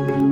Welcome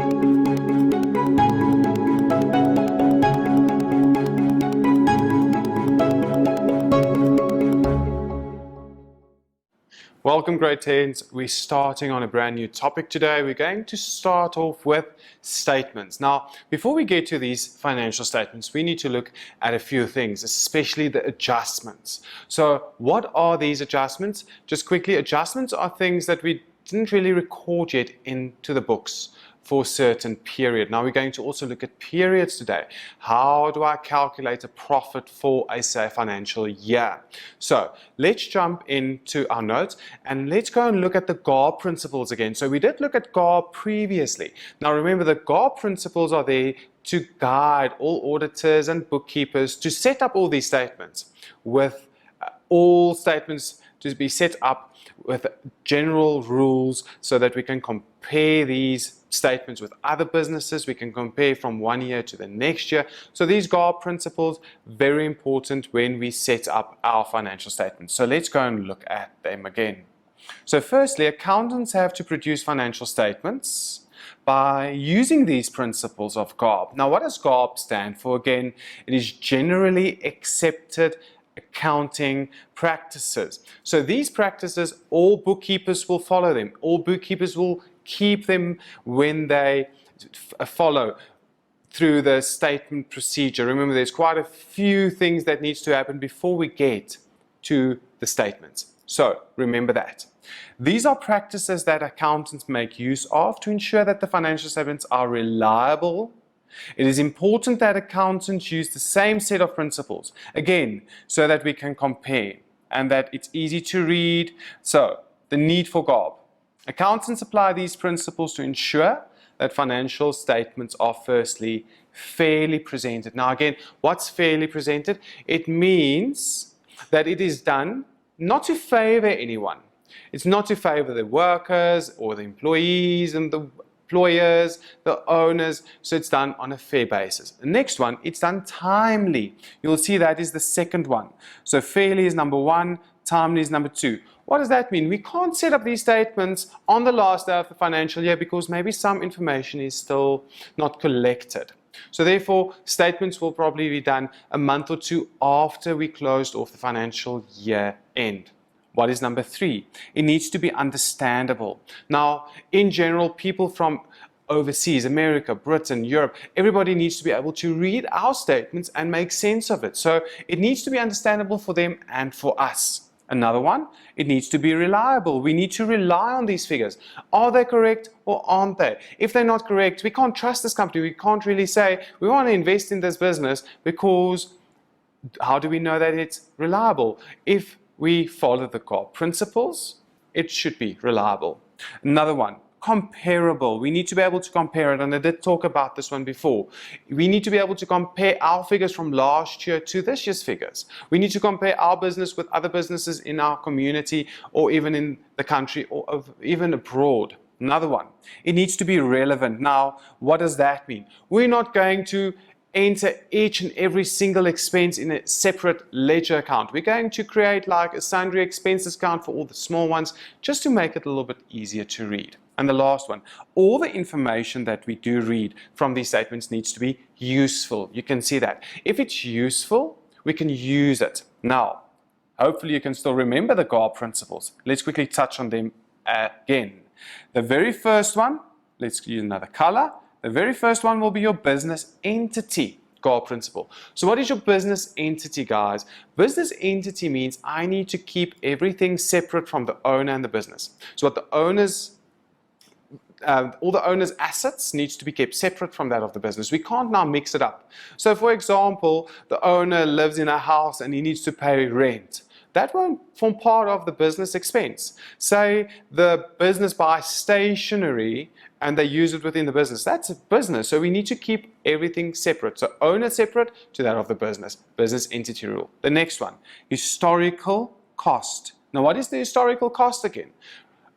grade 10s. We're starting on a brand new topic today. We're going to start off with statements. Now, before we get to these financial statements, we need to look at a few things, especially the adjustments. So what are these adjustments? Just quickly, adjustments are things that we didn't really record yet into the books for a certain period. Now we're going to also look at periods today. How do I calculate a profit for a, say, financial year? So let's jump into our notes and let's go and look at the GAAP principles again. So we did look at GAAP previously. Now remember, the GAAP principles are there to guide all auditors and bookkeepers to set up all these statements, with all statements to be set up with general rules so that we can compare these statements with other businesses. We can compare from one year to the next year. So these GAAP principles, very important when we set up our financial statements. So let's go and look at them again. So firstly, accountants have to produce financial statements by using these principles of GAAP. Now, what does GAAP stand for? Again, it is generally accepted accounting practices. So these practices, all bookkeepers will follow them. All bookkeepers will keep them when they follow through the statement procedure. Remember, there's quite a few things that needs to happen before we get to the statements. So remember that. These are practices that accountants make use of to ensure that the financial statements are reliable. It is important that accountants use the same set of principles, again, so that we can compare and that it's easy to read. So, the need for GAAP. Accountants apply these principles to ensure that financial statements are firstly fairly presented. Now again, what's fairly presented? It means that it is done not to favor anyone. It's not to favor the workers or the employees and the employers, the owners, so it's done on a fair basis. The next one, it's done timely. You'll see that is the second one. So fairly is number one, timely is number two. What does that mean? We can't set up these statements on the last day of the financial year because maybe some information is still not collected. So therefore, statements will probably be done a month or two after we closed off the financial year end. What is number three? It needs to be understandable. Now, in general, people from overseas, America, Britain, Europe, everybody needs to be able to read our statements and make sense of it. So it needs to be understandable for them and for us. Another one, it needs to be reliable. We need to rely on these figures. Are they correct or aren't they? If they're not correct, we can't trust this company. We can't really say, we want to invest in this business because how do we know that it's reliable? If we follow the GAAP principles, it should be reliable. Another one, comparable. We need to be able to compare it, and I did talk about this one before. We need to be able to compare our figures from last year to this year's figures. We need to compare our business with other businesses in our community or even in the country or even abroad. Another one, it needs to be relevant. Now, what does that mean? We're not going to enter each and every single expense in a separate ledger account. We're going to create like a sundry expenses account for all the small ones just to make it a little bit easier to read. And the last one, all the information that we do read from these statements needs to be useful. You can see that. If it's useful, we can use it. Now, hopefully you can still remember the GAAP principles. Let's quickly touch on them again. The very first one, let's use another color. The very first one will be your business entity GAAP principle. So what is your business entity, guys? Business entity means I need to keep everything separate from the owner and the business. So what the owners, all the owner's assets needs to be kept separate from that of the business. We can't now mix it up. So for example, the owner lives in a house and he needs to pay rent. That won't form part of the business expense. Say the business buys stationery and they use it within the business. That's a business, so we need to keep everything separate. So owner separate to that of the business. Business entity rule. The next one, historical cost. Now what is the historical cost again?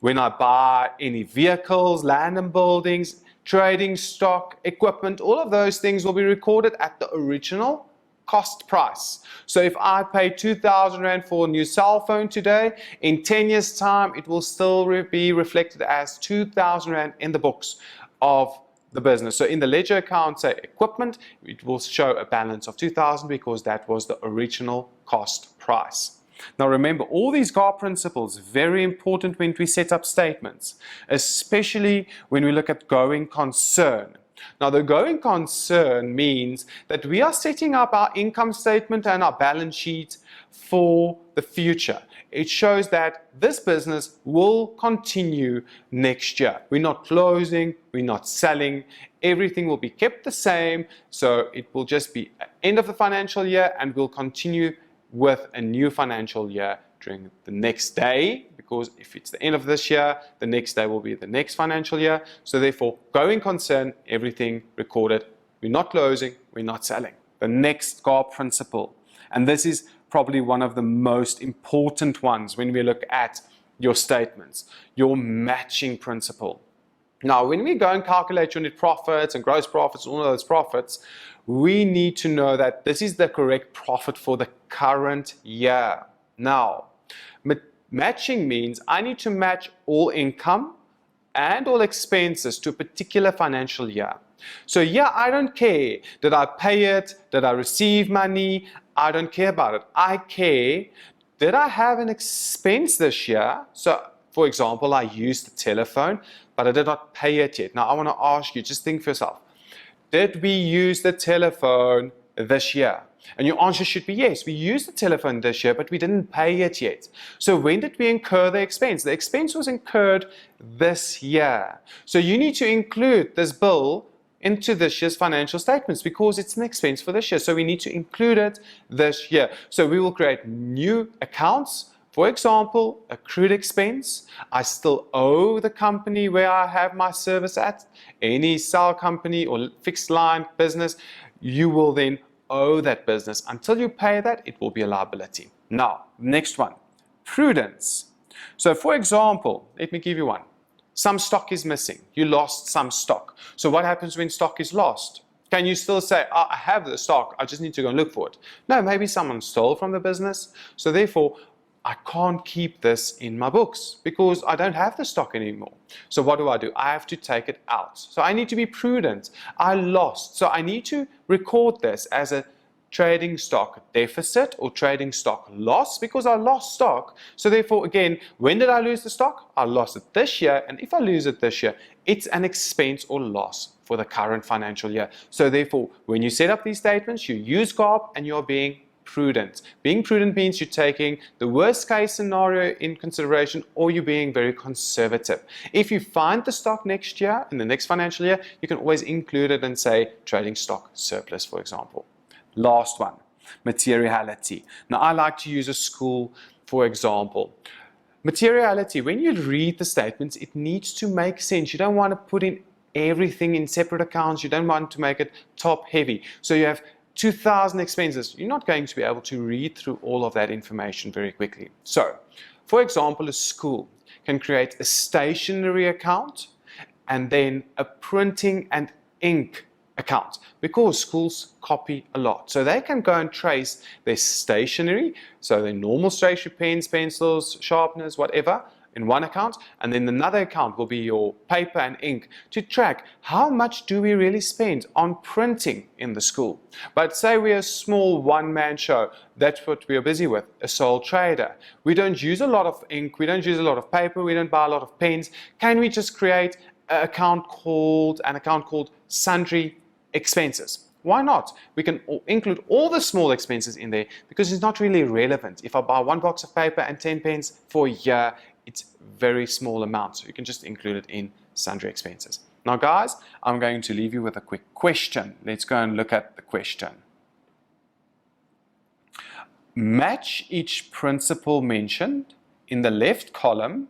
When I buy any vehicles, land and buildings, trading stock, equipment, all of those things will be recorded at the original cost price. So if I pay 2,000 Rand for a new cell phone today, in 10 years time it will still be reflected as 2,000 Rand in the books of the business. So in the ledger account, say equipment, it will show a balance of 2,000 because that was the original cost price. Now remember, all these GAAP principles, very important when we set up statements, especially when we look at going concern. Now the going concern means that we are setting up our income statement and our balance sheet for the future. It shows that this business will continue next year. We're not closing, we're not selling, everything will be kept the same, so it will just be end of the financial year and we'll continue with a new financial year during the next day, because if it's the end of this year, the next day will be the next financial year. So therefore, going concern, everything recorded. We're not closing, we're not selling. The next GAAP principle, and this is probably one of the most important ones when we look at your statements, your matching principle. Now, when we go and calculate your net profits and gross profits, all of those profits, we need to know that this is the correct profit for the current year. Now, matching means I need to match all income and all expenses to a particular financial year. So yeah, I don't care, did I pay it, did I receive money, I don't care about it. I care, did I have an expense this year? So for example, I used the telephone, but I did not pay it yet. Now I want to ask you, just think for yourself, did we use the telephone this year? And your answer should be yes, we used the telephone this year, but we didn't pay it yet. So when did we incur the expense? The expense was incurred this year. So you need to include this bill into this year's financial statements because it's an expense for this year. So we need to include it this year. So we will create new accounts. For example, accrued expense. I still owe the company where I have my service at. Any cell company or fixed line business, you will then owe that business. Until you pay that, it will be a liability. Now, next one, prudence. So for example, let me give you one. Some stock is missing. You lost some stock. So what happens when stock is lost? Can you still say, oh, I have the stock, I just need to go and look for it? No, maybe someone stole from the business. So therefore, I can't keep this in my books because I don't have the stock anymore. So what do? I have to take it out. So I need to be prudent. I lost. So I need to record this as a trading stock deficit or trading stock loss because I lost stock. So therefore, again, when did I lose the stock? I lost it this year. And if I lose it this year, it's an expense or loss for the current financial year. So therefore, when you set up these statements, you use GAAP and you're being prudent. Being prudent means you're taking the worst case scenario in consideration or you're being very conservative. If you find the stock next year, in the next financial year, you can always include it and say trading stock surplus, for example. Last one, materiality. Now I like to use a school, for example. Materiality, when you read the statements, it needs to make sense. You don't want to put in everything in separate accounts. You don't want to make it top heavy. So you have 2,000 expenses. You're not going to be able to read through all of that information very quickly. So, for example, a school can create a stationery account and then a printing and ink account because schools copy a lot. So they can go and trace their stationery, so their normal stationery, pens, pencils, sharpeners, whatever, in one account, and then another account will be your paper and ink to track how much do we really spend on printing in the school. But say we're a small one-man show, that's what we're busy with, a sole trader. We don't use a lot of ink, we don't use a lot of paper, we don't buy a lot of pens. Can we just create an account called sundry expenses? Why not? We can include all the small expenses in there because it's not really relevant. If I buy one box of paper and 10 pens for a year, it's very small amount. So you can just include it in sundry expenses. Now guys, I'm going to leave you with a quick question. Let's go and look at the question. Match each principle mentioned in the left column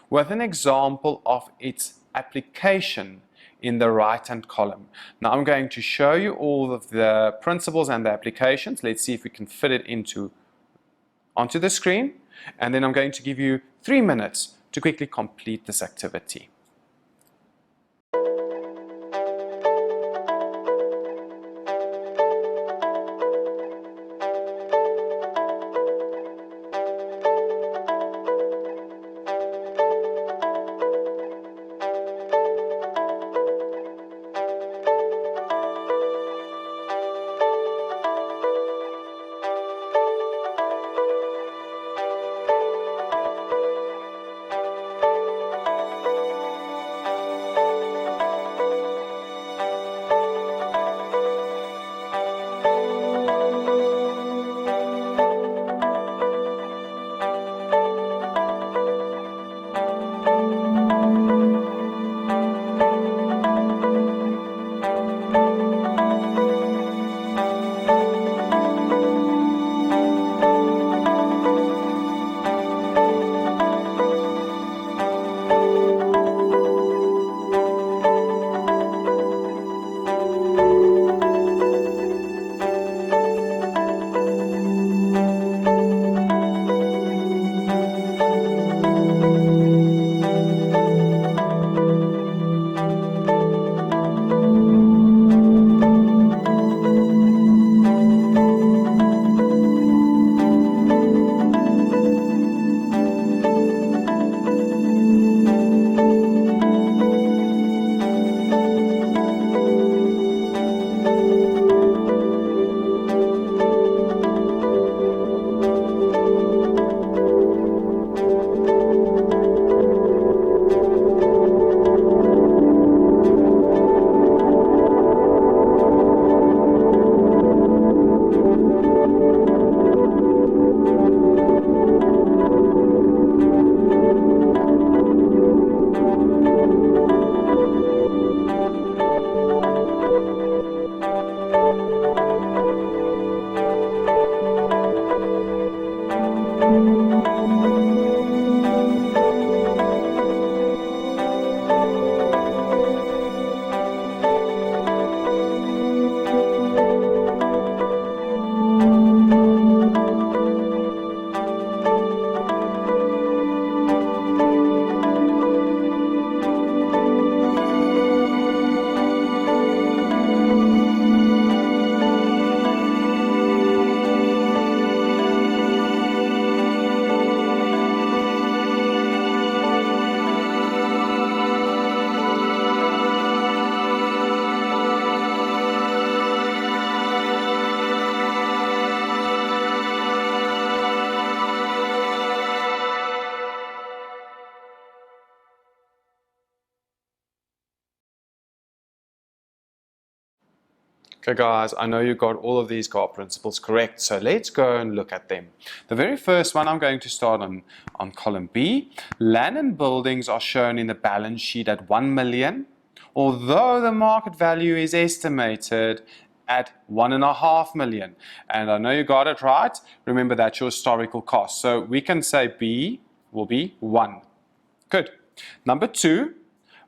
with an example of its application in the right-hand column. Now I'm going to show you all of the principles and the applications. Let's see if we can fit it onto the screen. And then I'm going to give you 3 minutes to quickly complete this activity. Okay guys, I know you got all of these GAAP principles correct, so let's go and look at them. The very first one, I'm going to start on column B. Land and buildings are shown in the balance sheet at 1 million, although the market value is estimated at 1.5 million. And I know you got it right. Remember, that's your historical cost. So we can say B will be 1. Good. Number 2,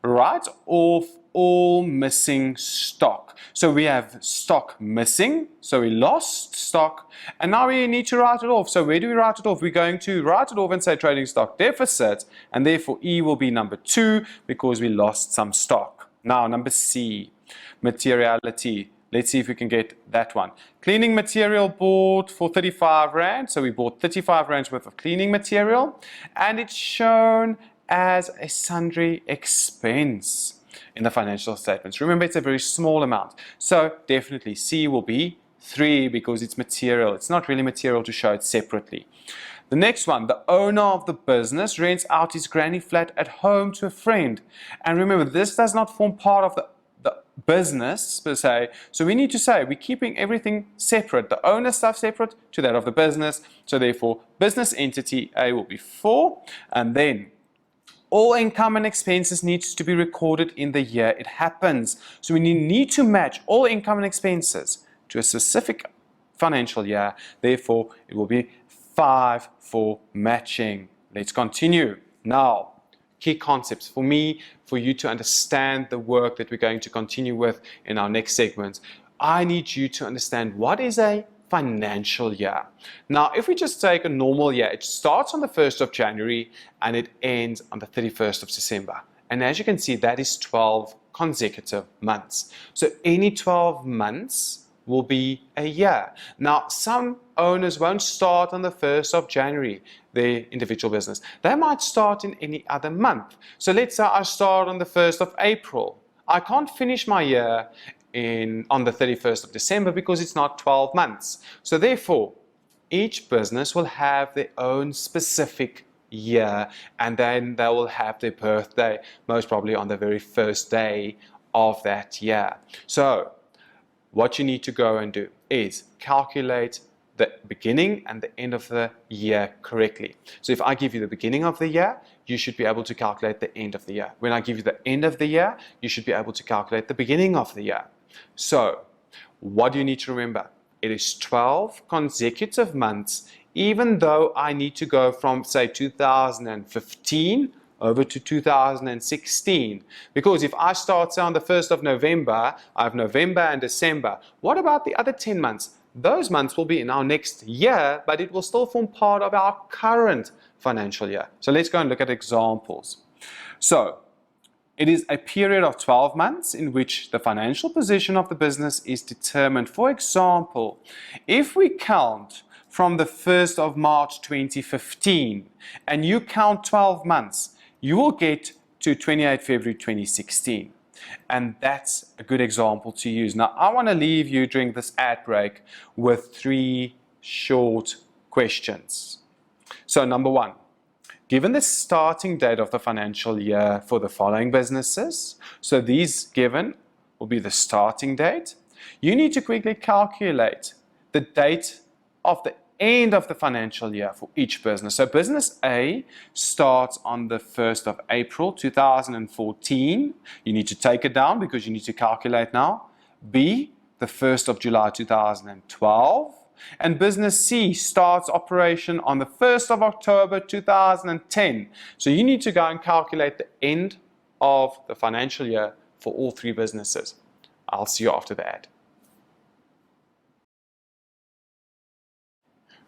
write off all missing stock. So we have stock missing, so we lost stock, and now we need to write it off. So where do we write it off? We're going to write it off and say trading stock deficit, and therefore E will be number 2 because we lost some stock. Now number C, materiality. Let's see if we can get that one. Cleaning material bought for 35 Rand. So we bought 35 Rands worth of cleaning material, and it's shown as a sundry expense in the financial statements. Remember, it's a very small amount. So definitely C will be 3 because it's material. It's not really material to show it separately. The next one, the owner of the business rents out his granny flat at home to a friend. And remember, this does not form part of the business per se. So we need to say we're keeping everything separate, the owner stuff separate to that of the business. So therefore, business entity A will be 4. And then all income and expenses needs to be recorded in the year it happens. So we need to match all income and expenses to a specific financial year. Therefore, it will be 5 for matching. Let's continue. Now, key concepts for me, for you to understand the work that we're going to continue with in our next segment. I need you to understand what is a financial year. Now, if we just take a normal year, it starts on the 1st of January and it ends on the 31st of December. And as you can see, that is 12 consecutive months. So any 12 months will be a year. Now, some owners won't start on the 1st of January, their individual business. They might start in any other month. So let's say I start on the 1st of April. I can't finish my year on the 31st of December because it's not 12 months. So therefore, each business will have their own specific year, and then they will have their birthday, most probably on the very first day of that year. So what you need to go and do is calculate the beginning and the end of the year correctly. So if I give you the beginning of the year, you should be able to calculate the end of the year. When I give you the end of the year, you should be able to calculate the beginning of the year. So what do you need to remember? It is 12 consecutive months, even though I need to go from, say, 2015 over to 2016. Because if I start, say, on the 1st of November, I have November and December. What about the other 10 months? Those months will be in our next year, but it will still form part of our current financial year. So let's go and look at examples. So it is a period of 12 months in which the financial position of the business is determined. For example, if we count from the 1st of March 2015 and you count 12 months, you will get to 28 February 2016. And that's a good example to use. Now, I want to leave you during this ad break with 3 short questions. So number 1, given the starting date of the financial year for the following businesses, so these given will be the starting date, you need to quickly calculate the date of the end of the financial year for each business. So business A starts on the 1st of April 2014. You need to take it down because you need to calculate now. B, the 1st of July 2012. And business C starts operation on the 1st of October 2010. So you need to go and calculate the end of the financial year for all 3 businesses. I'll see you after the ad.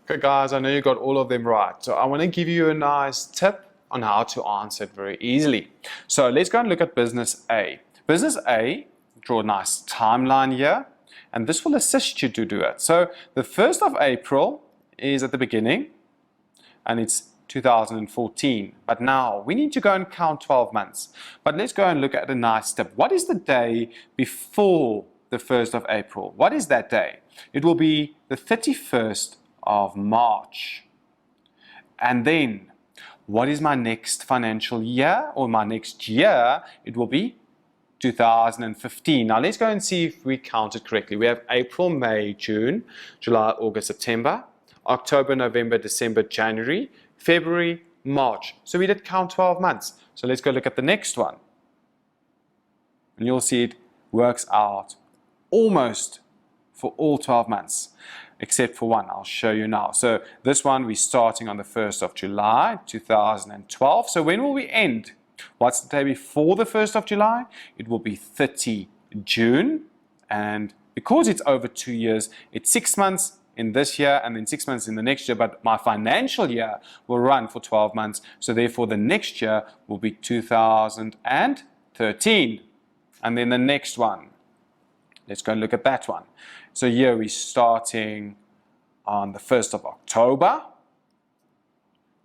Okay guys, I know you got all of them right. So I want to give you a nice tip on how to answer it very easily. So let's go and look at business A. Business A, draw a nice timeline here, and this will assist you to do it. So the 1st of April is at the beginning, and it's 2014. But now we need to go and count 12 months. But let's go and look at a nice tip. What is the day before the 1st of April? What is that day? It will be the 31st of March. And then what is my next financial year or my next year? It will be 2015. Now let's go and see if we counted correctly. We have April, May, June, July, August, September, October, November, December, January, February, March. So we did count 12 months. So let's go look at the next one. And you'll see it works out almost for all 12 months, except for one. I'll show you now. So this one, we're starting on the 1st of July, 2012. So when will we end? What's the day before the 1st of July? It will be 30 June. And because it's over 2 years, it's 6 months in this year and then 6 months in the next year. But my financial year will run for 12 months. So therefore, the next year will be 2013. And then the next one. Let's go and look at that one. So here we're starting on the 1st of October,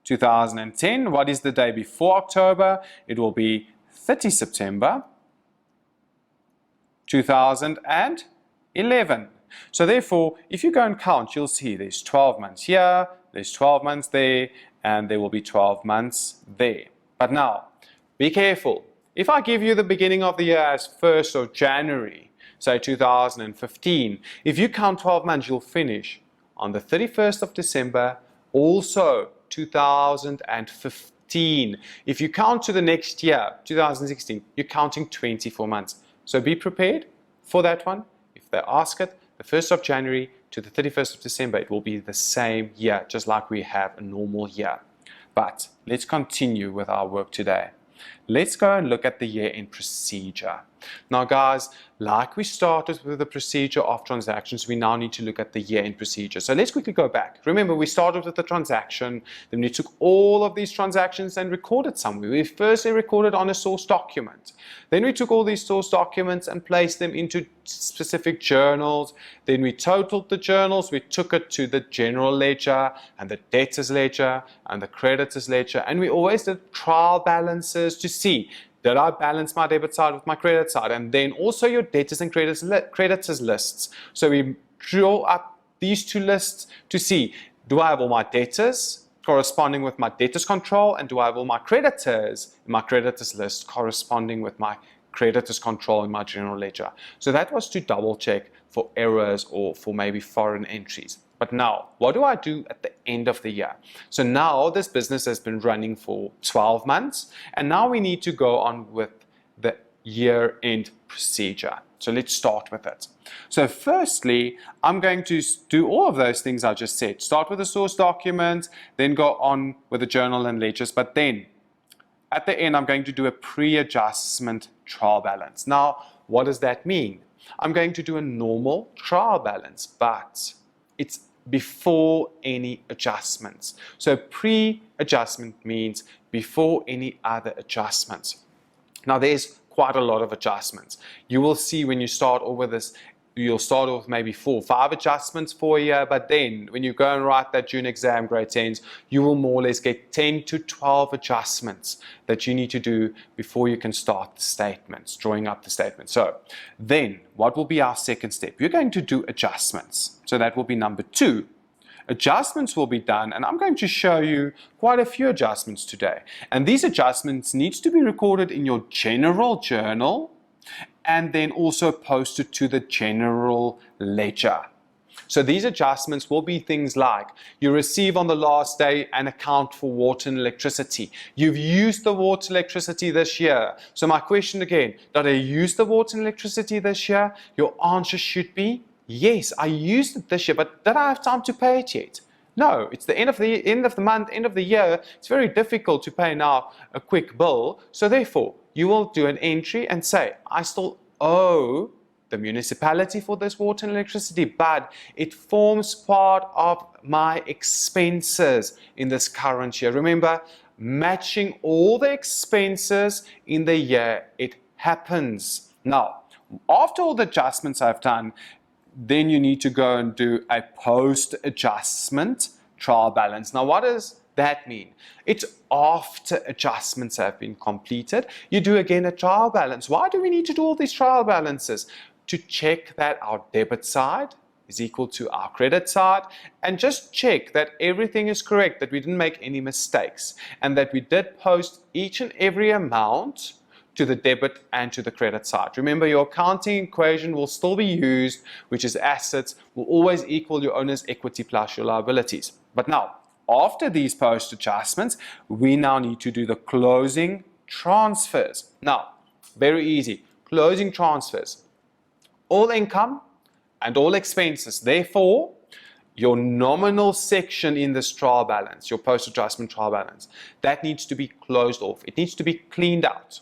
2010. What is the day before October? It will be 30 September, 2011. So therefore, if you go and count, you'll see there's 12 months here, there's 12 months there, and there will be 12 months there. But now, be careful. If I give you the beginning of the year as 1st of January, say 2015, if you count 12 months, you'll finish on the 31st of December, also 2015. If you count to the next year, 2016, you're counting 24 months. So be prepared for that one. If they ask it, the 1st of January to the 31st of December, it will be the same year, just like we have a normal year. But let's continue with our work today. Let's go and look at the year-end procedure. Now guys, like we started with the procedure of transactions, we now need to look at the year-end procedure. So let's quickly go back. Remember, we started with the transaction, then we took all of these transactions and recorded somewhere. We firstly recorded on a source document. Then we took all these source documents and placed them into specific journals. Then we totaled the journals. We took it to the general ledger and the debtors ledger and the creditors ledger. And we always did trial balances to see, did I balance my debit side with my credit side? And then also your debtors and creditors lists. So we draw up these two lists to see, do I have all my debtors corresponding with my debtors control, and do I have all my creditors in my creditors list corresponding with my creditors control in my general ledger? So that was to double check for errors or for maybe foreign entries. But now, what do I do at the end of the year? So now this business has been running for 12 months, and now we need to go on with the year-end procedure. So let's start with it. So firstly, I'm going to do all of those things I just said. Start with the source document, then go on with the journal and ledgers, but then at the end, I'm going to do a pre-adjustment trial balance. Now, what does that mean? I'm going to do a normal trial balance, but it's before any adjustments. So pre-adjustment means before any other adjustments. Now there's quite a lot of adjustments. You will see when you start over this, you'll start off maybe 4 or 5 adjustments for a year, but then when you go and write that June exam, grade 10s, you will more or less get 10 to 12 adjustments that you need to do before you can start the statements, drawing up the statement. So then what will be our second step? You're going to do adjustments. So that will be number 2. Adjustments will be done, and I'm going to show you quite a few adjustments today. And these adjustments need to be recorded in your general journal and then also posted to the general ledger. So these adjustments will be things like you receive on the last day an account for water and electricity. You've used the water and electricity this year. So my question again, did I use the water and electricity this year? Your answer should be yes, I used it this year, but did I have time to pay it yet? No, it's the end of the month, end of the year. It's very difficult to pay now a quick bill. So therefore, you will do an entry and say, I still owe the municipality for this water and electricity, but it forms part of my expenses in this current year. Remember, matching all the expenses in the year it happens. Now, after all the adjustments I've done, then you need to go and do a post-adjustment trial balance. Now, what does that mean? It's after adjustments have been completed, you do again a trial balance. Why do we need to do all these trial balances? To check that our debit side is equal to our credit side, and just check that everything is correct, that we didn't make any mistakes, and that we did post each and every amount to the debit and to the credit side. Remember, your accounting equation will still be used, which is assets will always equal your owner's equity plus your liabilities. But now, after these post adjustments, we now need to do the closing transfers. Now, very easy. Closing transfers. All income and all expenses. Therefore, your nominal section in this trial balance, your post-adjustment trial balance, that needs to be closed off. It needs to be cleaned out.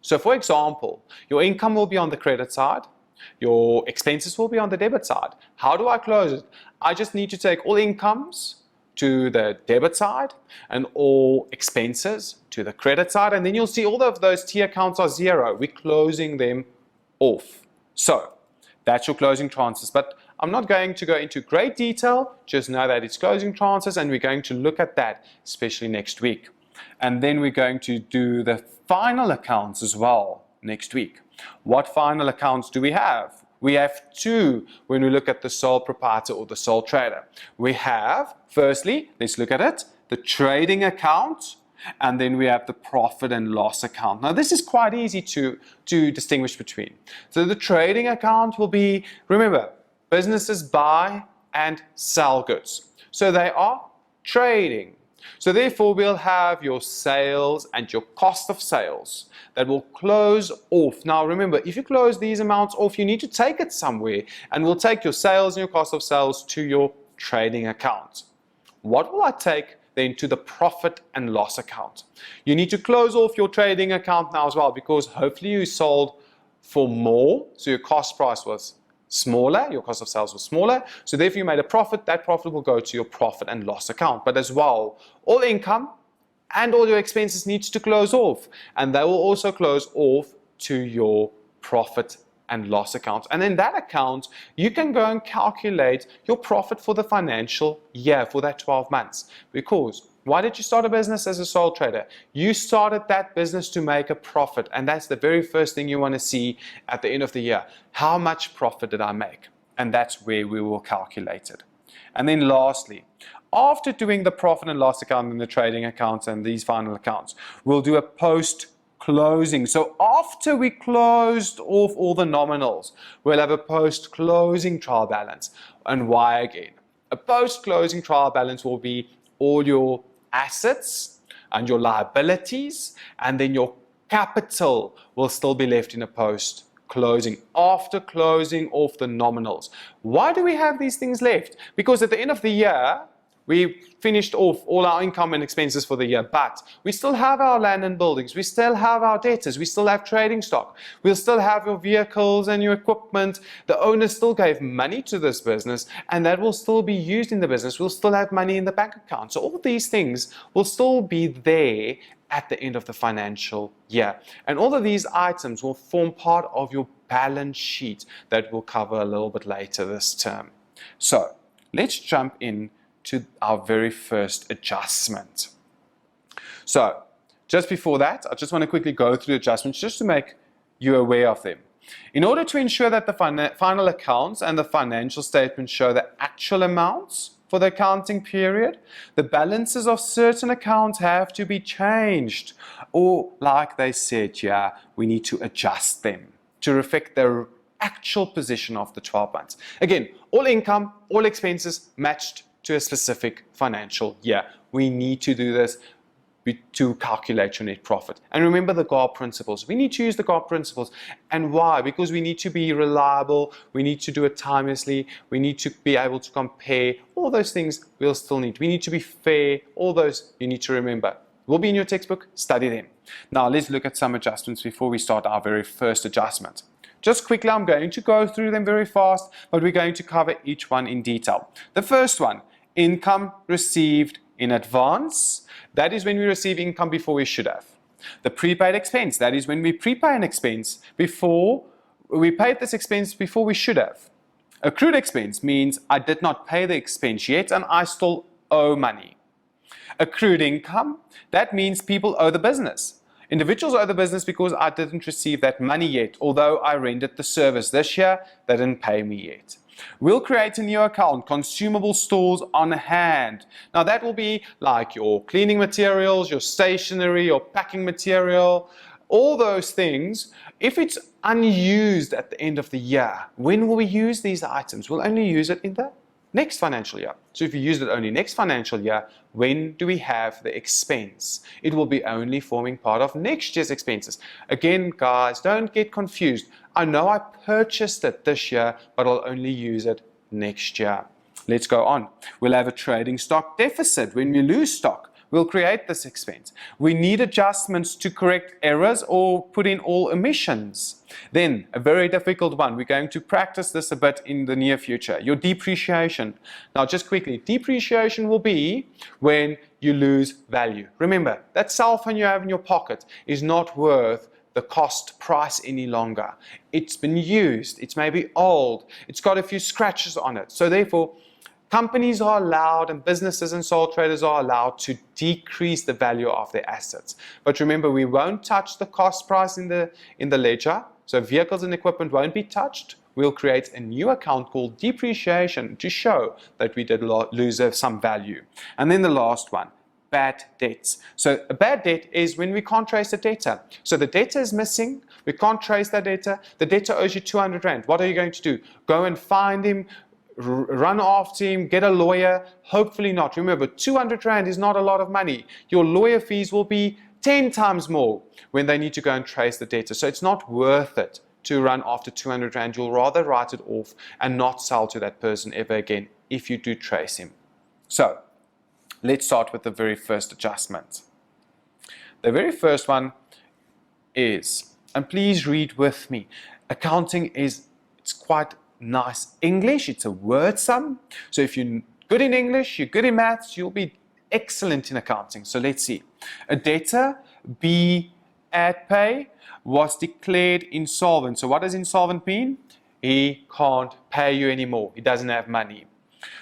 So for example, your income will be on the credit side, your expenses will be on the debit side. How do I close it? I just need to take all incomes to the debit side and all expenses to the credit side, and then you'll see all of those T accounts are zero. We're closing them off. So that's your closing transfers. But I'm not going to go into great detail, just know that it's closing transfers and we're going to look at that, especially next week. And then we're going to do the final accounts as well next week. What final accounts do we have? We have two when we look at the sole proprietor or the sole trader. We have, firstly, let's look at it, the trading account, and then we have the profit and loss account. Now this is quite easy to distinguish between. So the trading account will be, remember, businesses buy and sell goods. So they are trading. So therefore we'll have your sales and your cost of sales that will close off. Now remember, if you close these amounts off, you need to take it somewhere, and we'll take your sales and your cost of sales to your trading account. What will I take then to the profit and loss account? You need to close off your trading account now as well, because hopefully you sold for more, so your cost price was smaller, your cost of sales was smaller, so therefore you made a profit. That profit will go to your profit and loss account. But as well, all income and all your expenses needs to close off, and they will also close off to your profit and loss account. And in that account, you can go and calculate your profit for the financial year, for that 12 months. Because why did you start a business as a sole trader? You started that business to make a profit, and that's the very first thing you want to see at the end of the year. How much profit did I make? And that's where we will calculate it. And then lastly, after doing the profit and loss account and the trading accounts and these final accounts, we'll do a post-closing. So after we closed off all the nominals, we'll have a post-closing trial balance. And why again? A post-closing trial balance will be all your assets and your liabilities, and then your capital will still be left in a post-closing after closing off the nominals. Why do we have these things left? Because at the end of the year, we finished off all our income and expenses for the year, but we still have our land and buildings, we still have our debtors, we still have trading stock, we'll still have your vehicles and your equipment. The owner still gave money to this business, and that will still be used in the business. We'll still have money in the bank account. So all these things will still be there at the end of the financial year. And all of these items will form part of your balance sheet that we'll cover a little bit later this term. So let's jump in to our very first adjustment. So just before that, I just want to quickly go through the adjustments just to make you aware of them. In order to ensure that the final accounts and the financial statements show the actual amounts for the accounting period, the balances of certain accounts have to be changed, or like they said here, we need to adjust them to reflect the actual position of the 12 months. Again, all income, all expenses matched to a specific financial year. We need to do this to calculate your net profit. And remember the GAAP principles. We need to use the GAAP principles. And why? Because we need to be reliable, we need to do it timelessly, we need to be able to compare. All those things we'll still need. We need to be fair. All those you need to remember. Will be in your textbook, study them. Now let's look at some adjustments before we start our very first adjustment. Just quickly, I'm going to go through them very fast, but we're going to cover each one in detail. The first one, income received in advance. That is when we receive income before we should have. The prepaid expense, that is when we prepay an expense before we paid this expense before we should have. Accrued expense means I did not pay the expense yet and I still owe money. Accrued income, that means people owe the business. Individuals owe the business because I didn't receive that money yet, although I rendered the service this year, they didn't pay me yet. We'll create a new account, consumable stores on hand. Now that will be like your cleaning materials, your stationery, your packing material, all those things, if it's unused at the end of the year, when will we use these items? We'll only use it in the next financial year. So if you use it only next financial year, when do we have the expense? It will be only forming part of next year's expenses. Again, guys, don't get confused. I know I purchased it this year, but I'll only use it next year. Let's go on. We'll have a trading stock deficit. When we lose stock, we'll create this expense. We need adjustments to correct errors or put in all omissions. Then, a very difficult one. We're going to practice this a bit in the near future. Your depreciation. Now, just quickly, depreciation will be when you lose value. Remember, that cell phone you have in your pocket is not worth the cost price any longer. It's been used. It's maybe old. It's got a few scratches on it. So therefore, companies are allowed and businesses and sole traders are allowed to decrease the value of their assets. But remember, we won't touch the cost price in the ledger. So vehicles and equipment won't be touched. We'll create a new account called depreciation to show that we did lose some value. And then the last one, bad debts. So a bad debt is when we can't trace the debtor. So the debtor is missing. We can't trace that debtor. The debtor owes you 200 Rand. What are you going to do? Go and find him, run after him, get a lawyer? Hopefully not. Remember, 200 Rand is not a lot of money. Your lawyer fees will be 10 times more when they need to go and trace the debtor. So it's not worth it to run after 200 Rand. You'll rather write it off and not sell to that person ever again if you do trace him. So let's start with the very first adjustment. The very first one is, and please read with me, accounting it's quite nice English. It's a word sum. So if you're good in English, you're good in maths, you'll be excellent in accounting. So let's see. A debtor, B at pay, was declared insolvent. So what does insolvent mean? He can't pay you anymore. He doesn't have money.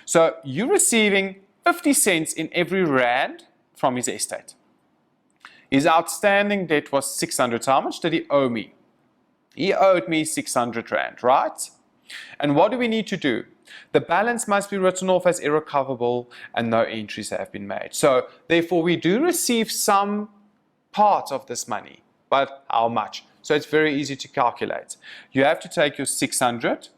So you're receiving 50 cents in every Rand from his estate. His outstanding debt was 600. So how much did he owe me? He owed me 600 Rand, right? And what do we need to do? The balance must be written off as irrecoverable and no entries have been made. So therefore we do receive some part of this money, but how much? So it's very easy to calculate. You have to take your 600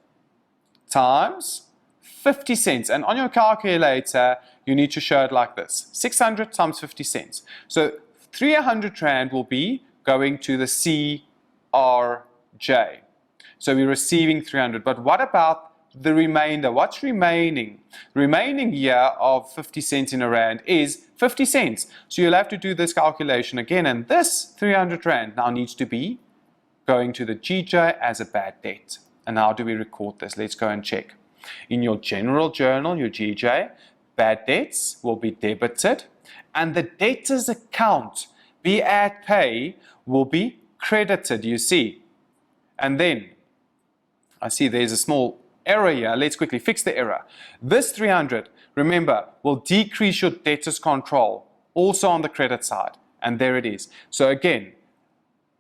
times 50 cents. And on your calculator, you need to show it like this. 600 times 50 cents. So 300 Rand will be going to the CRJ. So we're receiving 300. But what about the remainder? What's remaining? The remaining here of 50 cents in a Rand is 50 cents. So you'll have to do this calculation again. And this 300 Rand now needs to be going to the GJ as a bad debt. And how do we record this? Let's go and check. In your general journal, your GJ, bad debts will be debited. And the debtor's account, be at pay, will be credited, you see. And then, I see there's a small error here. Let's quickly fix the error. This 300, remember, will decrease your debtor's control, also on the credit side. And there it is. So again,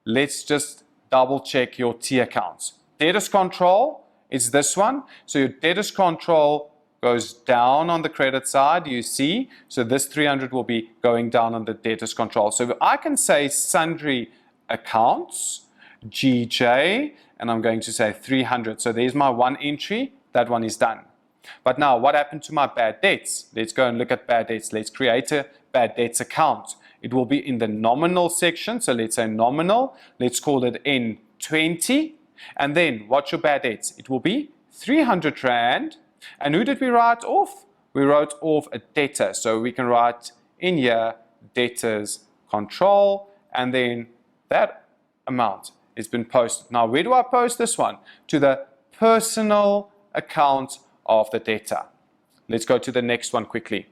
let's just double check your T accounts. Debtor's control is this one. So your debtor's control goes down on the credit side, you see. So this 300 will be going down on the debtor's control. So I can say sundry accounts, GJ, and I'm going to say 300. So there's my one entry. That one is done. But now, what happened to my bad debts? Let's go and look at bad debts. Let's create a bad debts account. It will be in the nominal section. So let's say nominal. Let's call it N20. And then, what's your bad debts? It will be 300 Rand. And who did we write off? We wrote off a debtor. So we can write in here, debtors control, and then that amount has been posted. Now, where do I post this one? To the personal account of the debtor. Let's go to the next one quickly.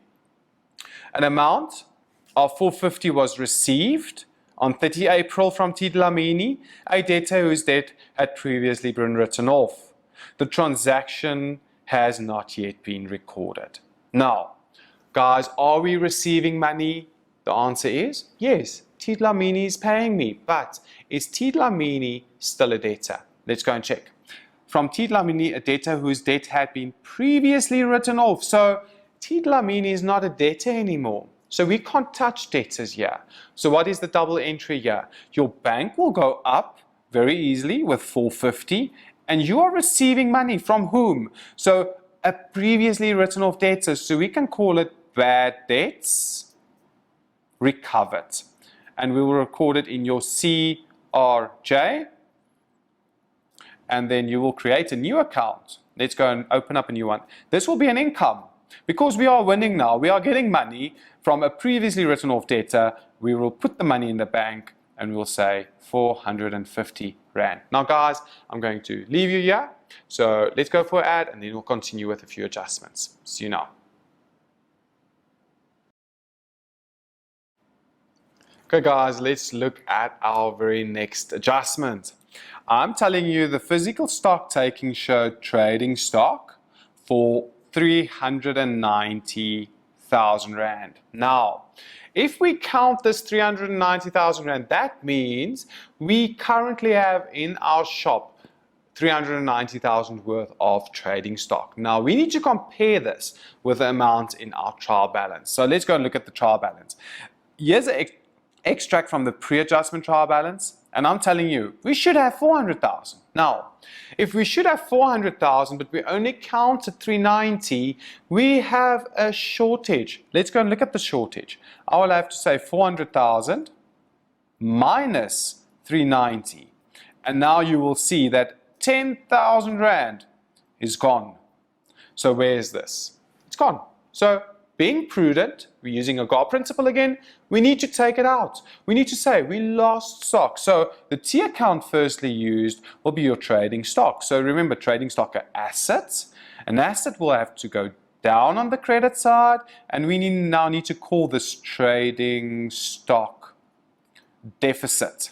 An amount of 450 was received on 30 April from T. Dlamini, a debtor whose debt had previously been written off. The transaction has not yet been recorded. Now, guys, are we receiving money? The answer is yes. T. Dlamini is paying me, but is T. Dlamini still a debtor? Let's go and check. From T. Dlamini, a debtor whose debt had been previously written off. So T. Dlamini is not a debtor anymore. So we can't touch debtors here. So what is the double entry here? Your bank will go up very easily with 450, and you are receiving money from whom? So a previously written off debtors. So we can call it bad debts recovered. And we will record it in your CRJ. And then you will create a new account. Let's go and open up a new one. This will be an income. Because we are winning now, we are getting money from a previously written off debtor. We will put the money in the bank and we'll say 450 Rand. Now guys, I'm going to leave you here. So let's go for an ad and then we'll continue with a few adjustments. See you now. Okay guys, let's look at our very next adjustment. I'm telling you the physical stock taking showed trading stock for 390,000 Rand. Now, if we count this 390,000 Rand, that means we currently have in our shop 390,000 worth of trading stock. Now, we need to compare this with the amount in our trial balance. So let's go and look at the trial balance. Here's an extract from the pre-adjustment trial balance. And I'm telling you, we should have 400,000. Now, if we should have 400,000, but we only counted 390, we have a shortage. Let's go and look at the shortage. I will have to say 400,000 minus 390. And now you will see that 10,000 Rand is gone. So where is this? It's gone. So being prudent, we're using a GAAP principle again, we need to take it out. We need to say we lost stock. So the T account firstly used will be your trading stock. So remember, trading stock are assets. An asset will have to go down on the credit side, and we now need to call this trading stock deficit.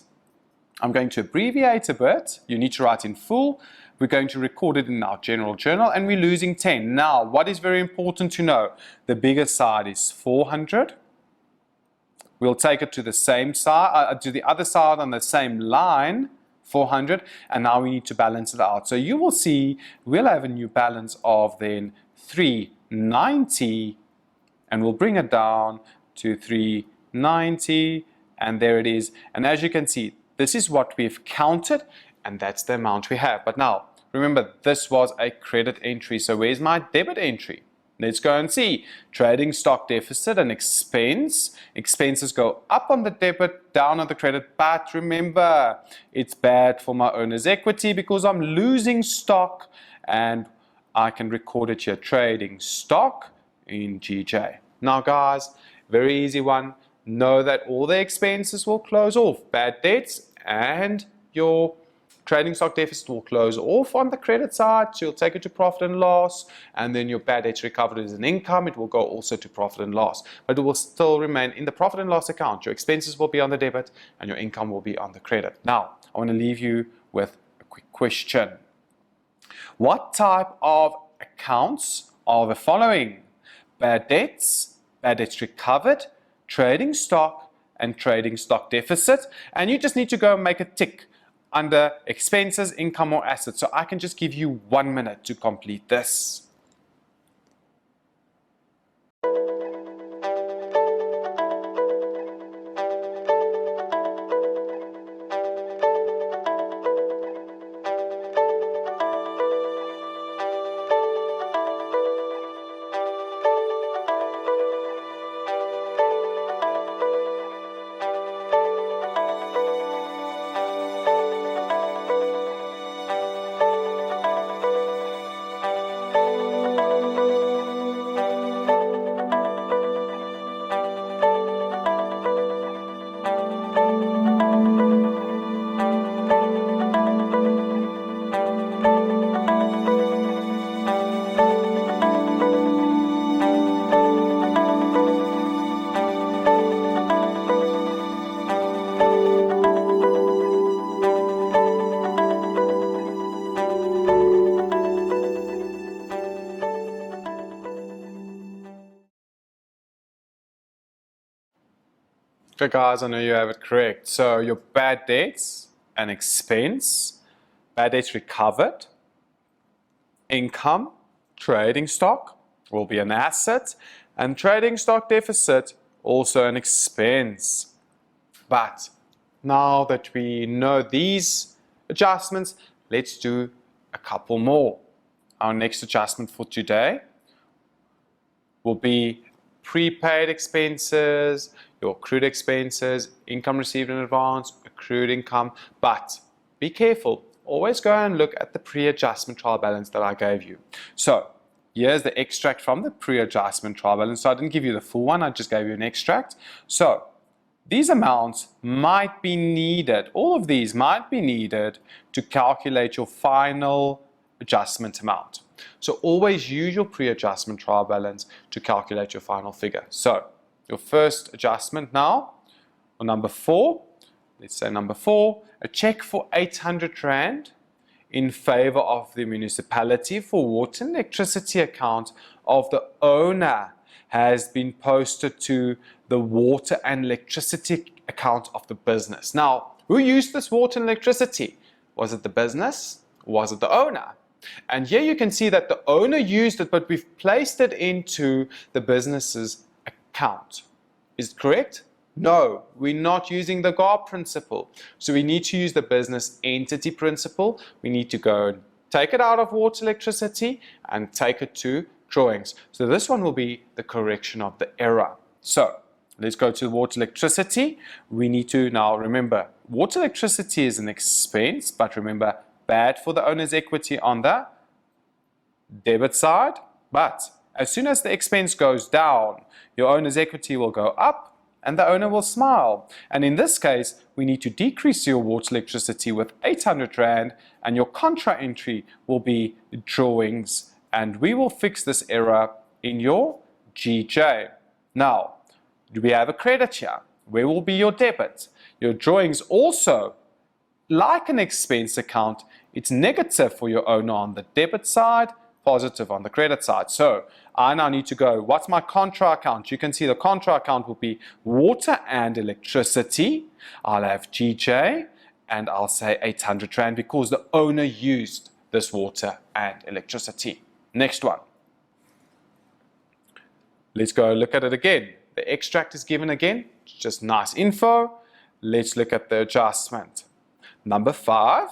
I'm going to abbreviate a bit. You need to write in full. We're going to record it in our general journal, and we're losing 10. Now, what is very important to know? The bigger side is 400. We'll take it to the same side, to the other side on the same line, 400, and now we need to balance it out. So you will see we'll have a new balance of then 390, and we'll bring it down to 390, and there it is. And as you can see, this is what we've counted, and that's the amount we have. But now, remember, this was a credit entry. So where's my debit entry? Let's go and see. Trading stock deficit and expense. Expenses go up on the debit, down on the credit. But remember, it's bad for my owner's equity because I'm losing stock, and I can record it here. Trading stock in GJ. Now guys, very easy one. Know that all the expenses will close off. Bad debts and your trading stock deficit will close off on the credit side, so you'll take it to profit and loss, and then your bad debts recovered as an income, it will go also to profit and loss, but it will still remain in the profit and loss account. Your expenses will be on the debit and your income will be on the credit. Now, I want to leave you with a quick question. What type of accounts are the following? Bad debts recovered, trading stock, and trading stock deficit, and you just need to go and make a tick under expenses, income, or assets. So I can just give you 1 minute to complete this. Okay guys, I know you have it correct. So your bad debts, an expense, bad debts recovered, income, trading stock will be an asset, and trading stock deficit also an expense. But now that we know these adjustments, let's do a couple more. Our next adjustment for today will be prepaid expenses, your accrued expenses, income received in advance, accrued income. But be careful, always go and look at the pre-adjustment trial balance that I gave you. So here's the extract from the pre-adjustment trial balance. So I didn't give you the full one, I just gave you an extract. So these amounts might be needed, all of these might be needed to calculate your final adjustment amount. So always use your pre-adjustment trial balance to calculate your final figure. So your first adjustment now, or number 4, let's say number 4, a check for 800 Rand in favor of the municipality for water and electricity account of the owner has been posted to the water and electricity account of the business. Now, who used this water and electricity? Was it the business? Was it the owner? And here you can see that the owner used it, but we've placed it into the business's account. Is it correct? No, we're not using the GAAP principle. So we need to use the business entity principle. We need to go and take it out of water electricity and take it to drawings. So this one will be the correction of the error. So let's go to water electricity. We need to now remember, water electricity is an expense, but remember, bad for the owner's equity on the debit side. But as soon as the expense goes down, your owner's equity will go up and the owner will smile. And in this case, we need to decrease your water electricity with 800 Rand and your contra entry will be drawings. And we will fix this error in your GJ. Now, do we have a credit here? Where will be your debit? Your drawings also, like an expense account, it's negative for your owner on the debit side, positive on the credit side. So I now need to go, what's my contra account? You can see the contra account will be water and electricity. I'll have GJ and I'll say 800 Rand because the owner used this water and electricity. Next one. Let's go look at it again. The extract is given again, just nice info. Let's look at the adjustment. Number 5,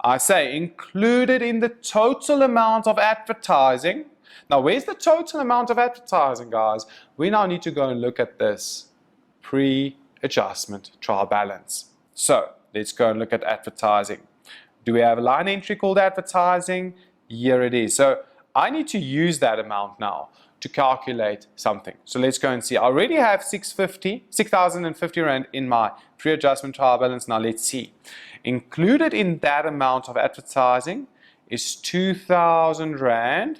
I say included in the total amount of advertising. Now, where's the total amount of advertising, guys? We now need to go and look at this pre-adjustment trial balance. So let's go and look at advertising. Do we have a line entry called advertising? Here it is. So I need to use that amount now to calculate something. So let's go and see. I already have 6,050 Rand in my pre-adjustment trial balance. Now let's see. Included in that amount of advertising is 2,000 Rand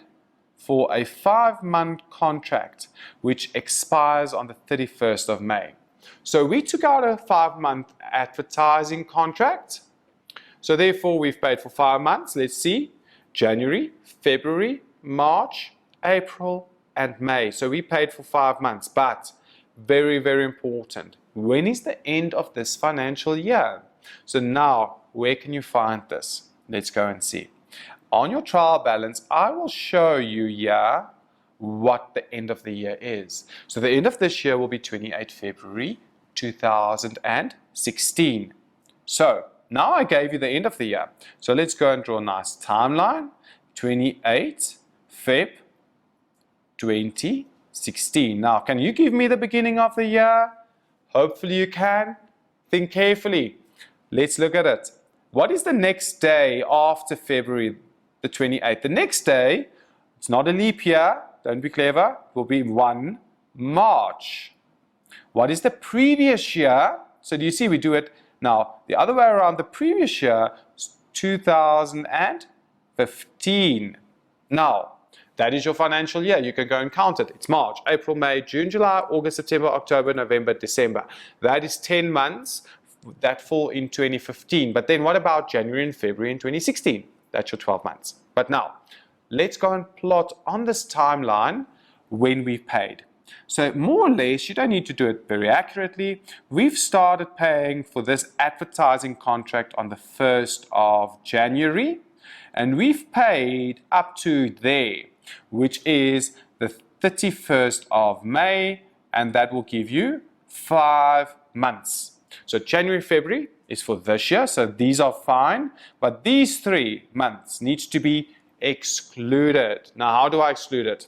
for a 5-month contract which expires on the 31st of May. So we took out a 5-month advertising contract. So therefore we've paid for 5 months. Let's see. January, February, March, April, and May. So we paid for 5 months. But very, very important. When is the end of this financial year? So now, where can you find this? Let's go and see. On your trial balance, I will show you here what the end of the year is. So the end of this year will be 28 February 2016. So now I gave you the end of the year. So let's go and draw a nice timeline. 28 Feb 2016. Now, can you give me the beginning of the year? Hopefully you can. Think carefully. Let's look at it. What is the next day after February the 28th? The next day, it's not a leap year, don't be clever, will be 1 March. What is the previous year? So do you see we do it now the other way around? The previous year is 2015. Now, that is your financial year. You can go and count it. It's March, April, May, June, July, August, September, October, November, December. That is 10 months that fall in 2015. But then what about January and February in 2016? That's your 12 months. But now, let's go and plot on this timeline when we've paid. So more or less, you don't need to do it very accurately. We've started paying for this advertising contract on the 1st of January. And we've paid up to there, which is the 31st of May and that will give you 5 months. So January, February is for this year, so these are fine, but these 3 months needs to be excluded. Now, how do I exclude it?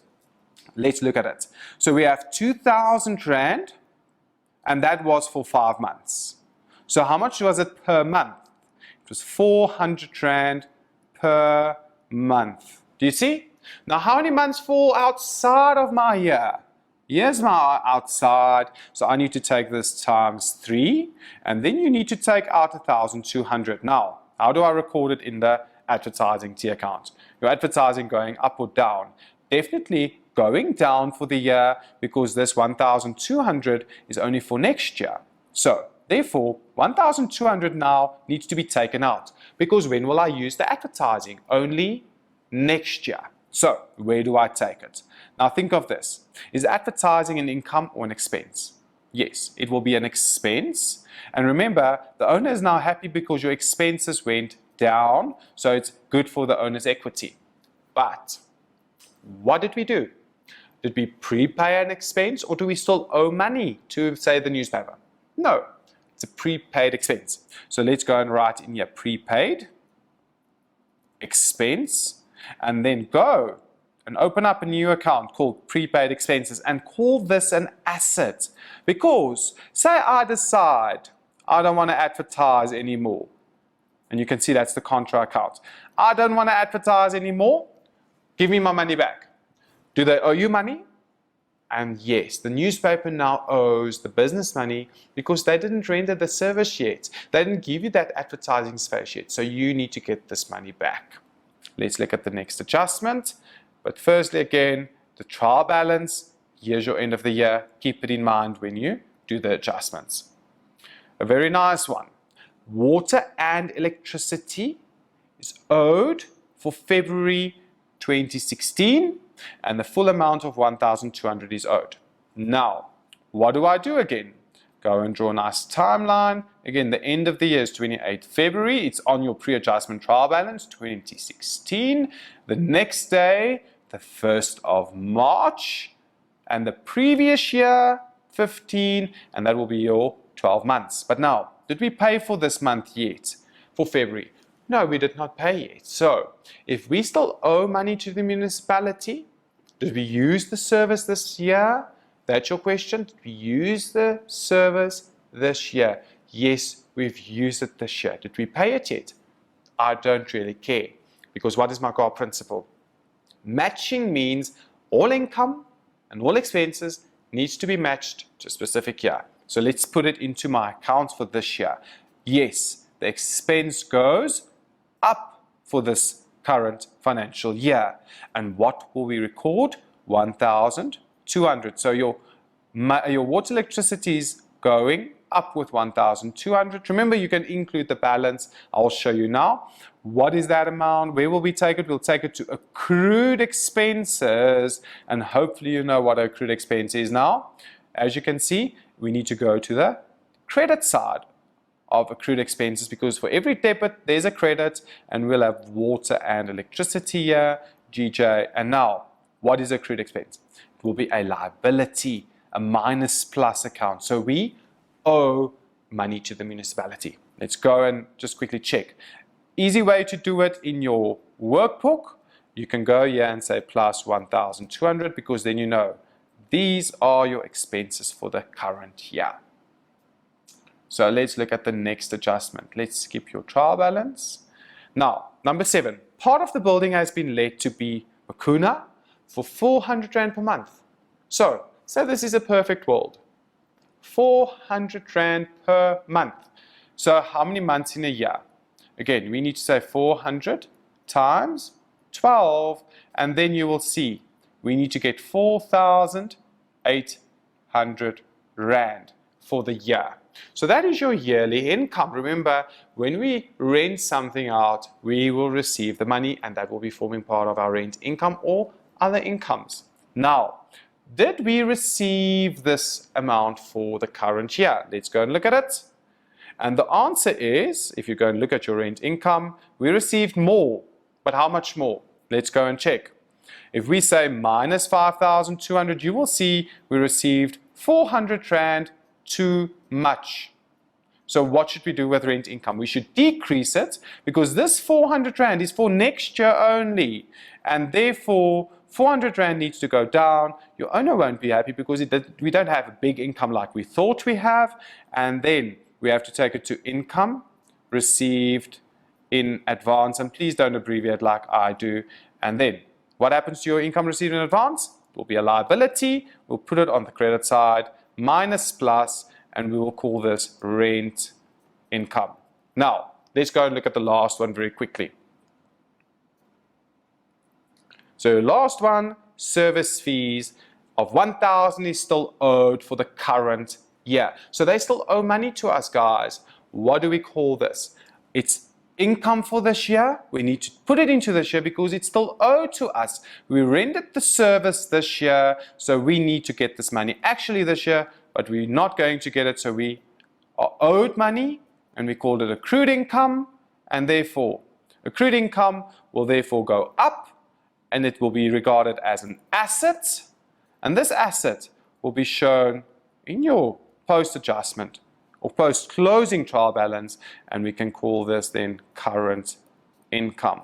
Let's look at it. So we have 2,000 Rand, and that was for 5 months. So how much was it per month? It was 400 Rand per month. Do you see? Now, how many months fall outside of my year? Here's my outside, so I need to take this times 3, and then you need to take out 1,200. Now, how do I record it in the advertising T account? Your advertising going up or down? Definitely going down for the year, because this 1,200 is only for next year. So, therefore, 1,200 now needs to be taken out, because when will I use the advertising? Only next year. So, where do I take it? Now think of this. Is advertising an income or an expense? Yes, it will be an expense. And remember, the owner is now happy because your expenses went down, so it's good for the owner's equity. But what did we do? Did we prepay an expense, or do we still owe money to, say, the newspaper? No, it's a prepaid expense. So let's go and write in here prepaid expense, and then go and open up a new account called prepaid expenses and call this an asset. Because say I decide I don't want to advertise anymore, and you can see that's the contra account. I don't want to advertise anymore, give me my money back. Do they owe you money? And yes, the newspaper now owes the business money because they didn't render the service yet. They didn't give you that advertising space yet, so you need to get this money back. Let's look at the next adjustment. But firstly, again, the trial balance, here's your end of the year. Keep it in mind when you do the adjustments. A very nice one. Water and electricity is owed for February 2016, and the full amount of 1,200 is owed. Now, what do I do again? Go and draw a nice timeline. Again, the end of the year is 28 February. It's on your pre-adjustment trial balance, 2016. The next day, the 1st of March, and the previous year, 15, and that will be your 12 months. But now, did we pay for this month yet? For February? No, we did not pay yet. So, if we still owe money to the municipality, did we use the service this year? That's your question. Did we use the service this year? Yes, we've used it this year. Did we pay it yet? I don't really care, because what is my GAAP principle? Matching means all income and all expenses needs to be matched to a specific year. So let's put it into my accounts for this year. Yes, the expense goes up for this current financial year. And what will we record? 1,200. So your water electricity is going up with 1,200. Remember, you can include the balance. I'll show you now. What is that amount? Where will we take it? We'll take it to accrued expenses, and hopefully you know what accrued expense is now. As you can see, we need to go to the credit side of accrued expenses, because for every debit there's a credit, and we'll have water and electricity here, GJ. And now, what is accrued expense? It will be a liability, a minus plus account. So we owe money to the municipality. Let's go and just quickly check. Easy way to do it in your workbook, you can go here and say plus 1,200, because then you know these are your expenses for the current year. So let's look at the next adjustment. Let's skip your trial balance. Now, number 7, part of the building has been let to B Makuna for 400 Rand per month. So this is a perfect world. 400 Rand per month. So how many months in a year? Again, we need to say 400 times 12, and then you will see we need to get 4,800 Rand for the year. So that is your yearly income. Remember, when we rent something out, we will receive the money, and that will be forming part of our rent income or other incomes. Now, did we receive this amount for the current year? Let's go and look at it. And the answer is, if you go and look at your rent income, we received more. But how much more? Let's go and check. If we say minus 5,200, you will see we received 400 Rand too much. So what should we do with rent income? We should decrease it because this 400 Rand is for next year only, and therefore 400 Rand needs to go down. Your owner won't be happy because we don't have a big income like we thought we have, and then we have to take it to income received in advance, and please don't abbreviate like I do. And then what happens to your income received in advance? It will be a liability. We'll put it on the credit side, minus plus, and we will call this rent income. Now, let's go and look at the last one very quickly. So last one, service fees of 1,000 is still owed for the current year. So they still owe money to us, guys. What do we call this? It's income for this year. We need to put it into this year because it's still owed to us. We rendered the service this year, so we need to get this money actually this year, but we're not going to get it, so we are owed money, and we called it accrued income, and therefore accrued income will therefore go up, and it will be regarded as an asset, and this asset will be shown in your post-adjustment or post-closing trial balance, and we can call this then current income.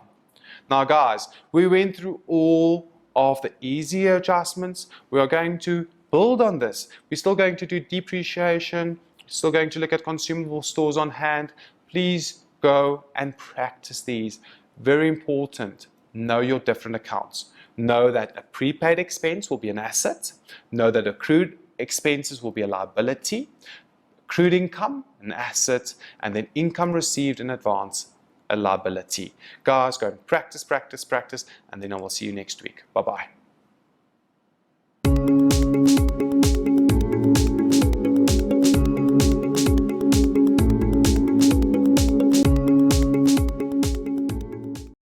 Now guys, we went through all of the easier adjustments. We are going to build on this. We're still going to do depreciation, still going to look at consumable stores on hand. Please go and practice these. Very important. Know your different accounts. Know that a prepaid expense will be an asset. Know that accrued expenses will be a liability. Accrued income, an asset, and then income received in advance, a liability. Guys, go and practice, practice, practice, and then I will see you next week. Bye-bye.